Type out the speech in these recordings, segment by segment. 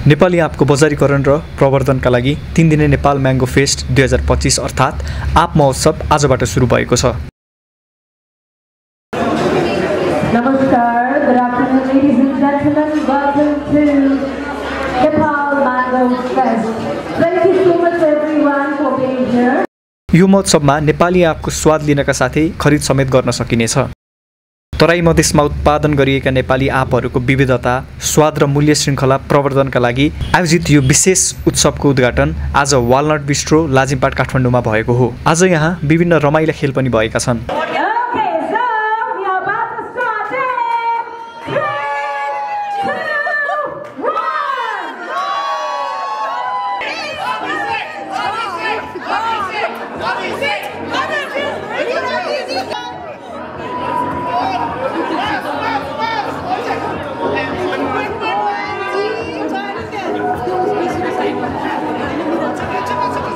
नेपाली आँपको बजारीकरण र प्रवर्धनका लागि 3 दिने नेपाल म्याङ्गो फेस्ट 2025 अर्थात् आँप महोत्सव आजबाट सुरु भएको छ। Namaskar, good afternoon ladies and gentlemen, welcome to Nepal Mango Fest. Thank you so much everyone for being here. यो महोत्सवमा नेपाली आँपको स्वाद लिनका साथै खरिद समेत गर्न सकिनेछ। तराई मधेसमा उत्पादन गरिएका नेपाली आँपहरूको विविधता, स्वाद र मूल्य श्रृङ्खला प्रवर्धनका लागि आयोजित यो विशेष उत्सवको उद्घाटन आज वालनट बिस्ट्रो लाजिमपाट काठमाडौँमा भएको हो। आज यहाँ विभिन्न रमाइला खेल पनि भएका छन्।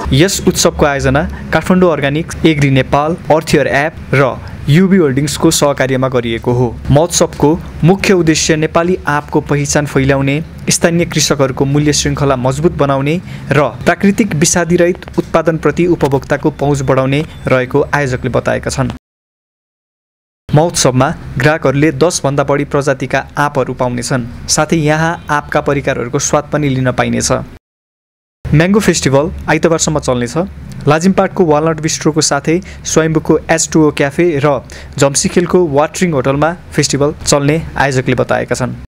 यस उत्सवको आयोजना काठमाडौँ अर्गानिक, एग्री नेपाल, अर्थयर एप र युबी होल्डिङ्सको सहकार्यमा गरिएको हो। महोत्सवको मुख्य उद्देश्य नेपाली आँपको पहिचान फैल्याउने, स्थानीय कृषकहरूको मूल्य श्रृङ्खला मजबुत बनाउने र प्राकृतिक विषादीरहित उत्पादनप्रति उपभोक्ताको पहुँच बढाउने रहेको आयोजकले बताएका छन्। महोत्सवमा ग्राहकहरूले 10 भन्दा बढी प्रजातिका आँपहरू पाउनेछन्। साथै यहाँ आँपका परिकारहरूको स्वाद पनि लिन पाइनेछ। म्याङ्गो फेस्टिभल आइतबारसम्म चल्नेछ। लाजिमपाटको वालनट बिस्ट्रोको साथै स्वयम्भूको H2O क्याफे र जम्सीखेलको वाटरिङ होटलमा फेस्टिभल चल्ने आयोजकले बताएका छन्।